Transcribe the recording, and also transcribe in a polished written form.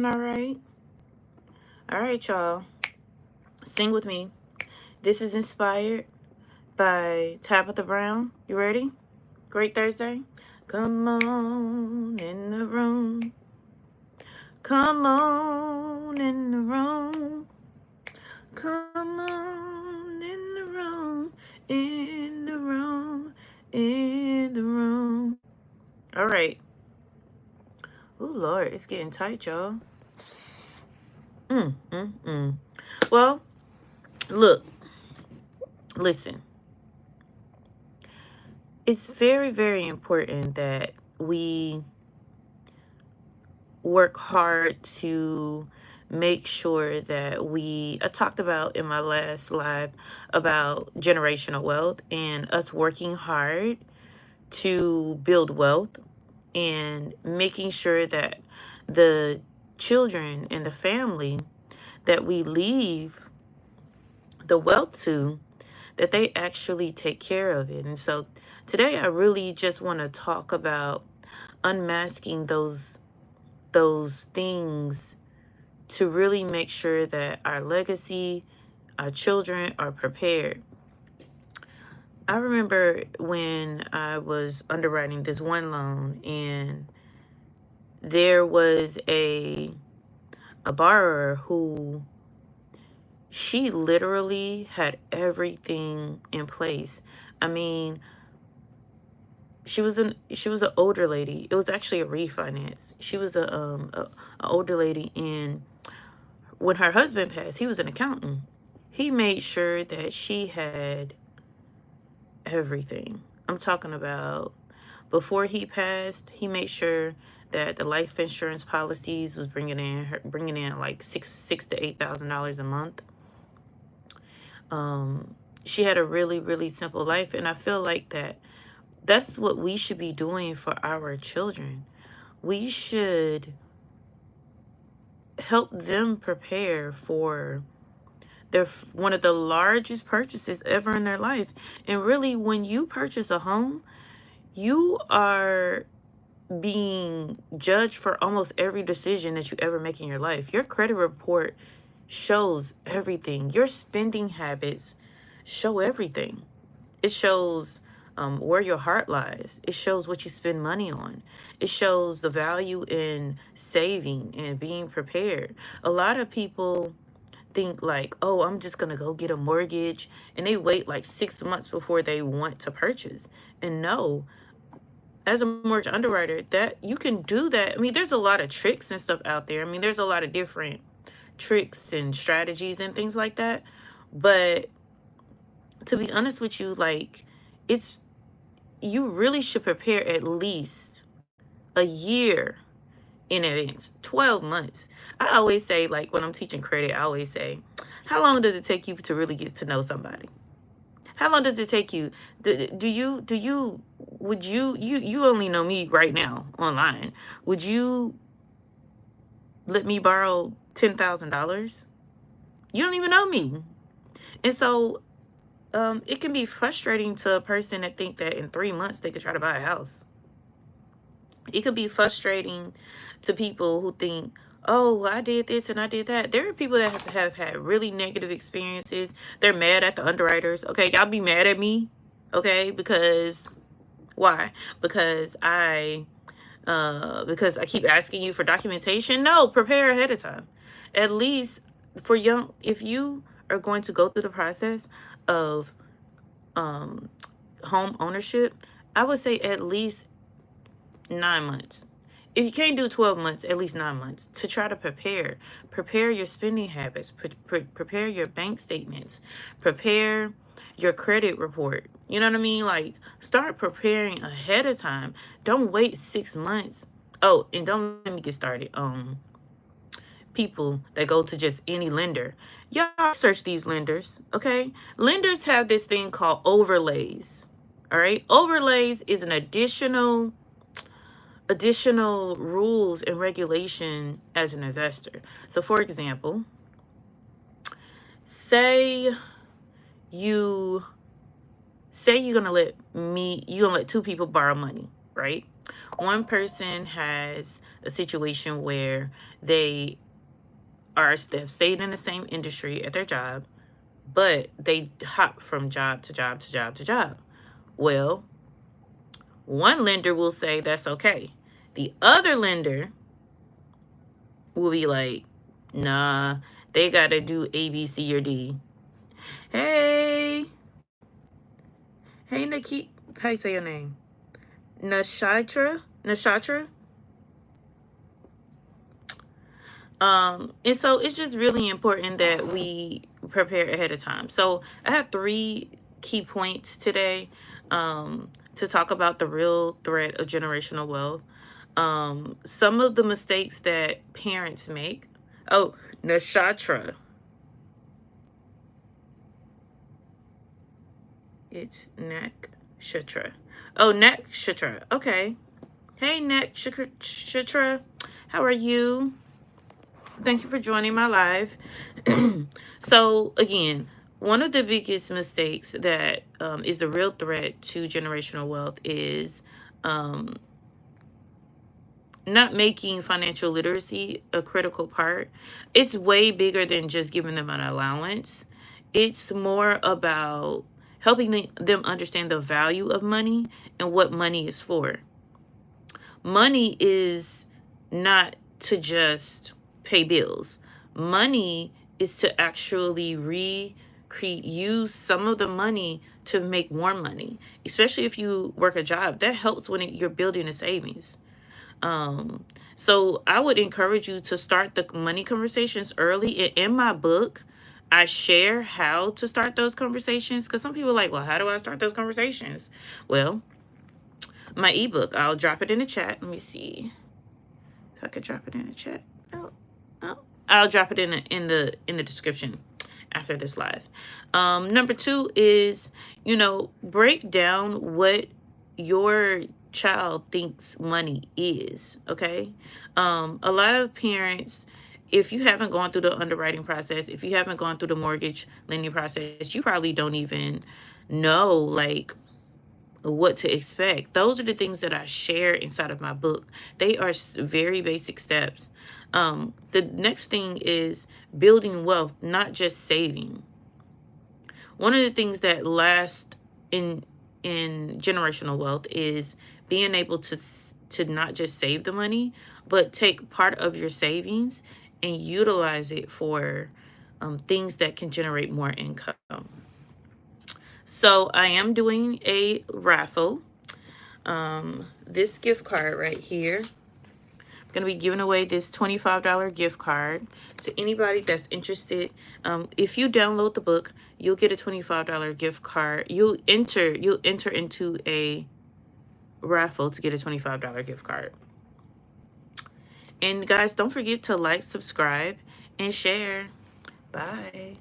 all right? All right, y'all. Sing with me. This is inspired by Tabitha Brown. You ready? Great Thursday. Come on in the room. Come on in the room. Come on in the room. In the room. In the room. All right. Oh, Lord. It's getting tight, y'all. Well, look. Listen. It's very, very important that we work hard to make sure that I talked about in my last live about generational wealth and us working hard to build wealth and making sure that the children and the family that we leave the wealth to, that they actually take care of it. And so today I really just want to talk about unmasking those things to really make sure that our legacy, our children are prepared. I remember when I was underwriting this one loan, and there was a borrower who, she literally had everything in place. I mean, she was an older lady. It was actually a refinance. She was a older lady, and when her husband passed, he was an accountant. He made sure that she had everything. I'm talking about before he passed, he made sure that the life insurance policies was bringing in like six to $8,000 a month. She had a really, really simple life, and I feel like that's what we should be doing for our children. We should help them prepare for one of the largest purchases ever in their life. And really, when you purchase a home, you are being judged for almost every decision that you ever make in your life. Your credit report shows everything. Your spending habits show everything. It shows where your heart lies. It shows what you spend money on. It shows the value in saving and being prepared. A lot of people think like, oh, I'm just going to go get a mortgage, and they wait like 6 months before they want to purchase. And no, as a mortgage underwriter, that you can do that. I mean, there's a lot of tricks and stuff out there. I mean, there's a lot of different tricks and strategies and things like that. But to be honest with you, like, you really should prepare at least a year in advance, 12 months. I always say, like, when I'm teaching credit, I always say, how long does it take you to really get to know somebody? How long does it take you? Would you only know me right now online. Would you let me borrow $10,000? You don't even know me. And so it can be frustrating to a person that think that in 3 months they could try to buy a house. It could be frustrating to people who think, oh, I did this and I did that. There are people that have had really negative experiences. They're mad at the underwriters. Okay, y'all be mad at me. Okay, because why? Because I keep asking you for documentation. No, prepare ahead of time. At least if you are going to go through the process of home ownership, I would say at least 9 months. If you can't do 12 months, at least 9 months to try to prepare your spending habits, prepare your bank statements, prepare your credit report. You know what I mean? Like, start preparing ahead of time. Don't wait 6 months. Oh, and don't let me get started on people that go to just any lender. Y'all search these lenders, okay? Lenders have this thing called overlays. All right? Overlays is an additional rules and regulation as an investor. So for example, say you're gonna let two people borrow money, right? One person has a situation where they've stayed in the same industry at their job, but they hop from job to job to job to job. Well, one lender will say that's okay. The other lender will be like, nah, they got to do A, B, C, or D. Hey, Nikki, how you say your name? Nashatra. And so it's just really important that we prepare ahead of time. So I have 3 key points today to talk about the real threat of generational wealth. Some of the mistakes that parents make. Oh, Nakshatra. It's Nakshatra. Oh, Nakshatra. Okay. Hey, Nakshatra. How are you? Thank you for joining my live. So, again, one of the biggest mistakes that is the real threat to generational wealth is not making financial literacy a critical part. It's way bigger than just giving them an allowance. It's more about helping them understand the value of money and what money is for. Money is not to just pay bills. Money is to actually use some of the money to make more money, especially if you work a job. That helps when you're building a savings. So I would encourage you to start the money conversations early. In my book, I share how to start those conversations, because some people are like, well, how do I start those conversations? Well, my ebook, I'll drop it in the chat. Let me see if I could drop it in the chat. Oh. I'll drop it in the description after this live. Number 2 is, break down what your child thinks money is. Okay. A lot of parents, if you haven't gone through the underwriting process, if you haven't gone through the mortgage lending process, you probably don't even know like what to expect. Those are the things that I share inside of my book. They are very basic steps. The next thing is building wealth, not just saving. One of the things that lasts in generational wealth is being able to not just save the money, but take part of your savings and utilize it for things that can generate more income. So I am doing a raffle. This gift card right here, I'm going to be giving away this $25 gift card to anybody that's interested. If you download the book, you'll get a $25 gift card. You'll enter into a raffle to get a $25 gift card. And guys, don't forget to like, subscribe, and share. Bye.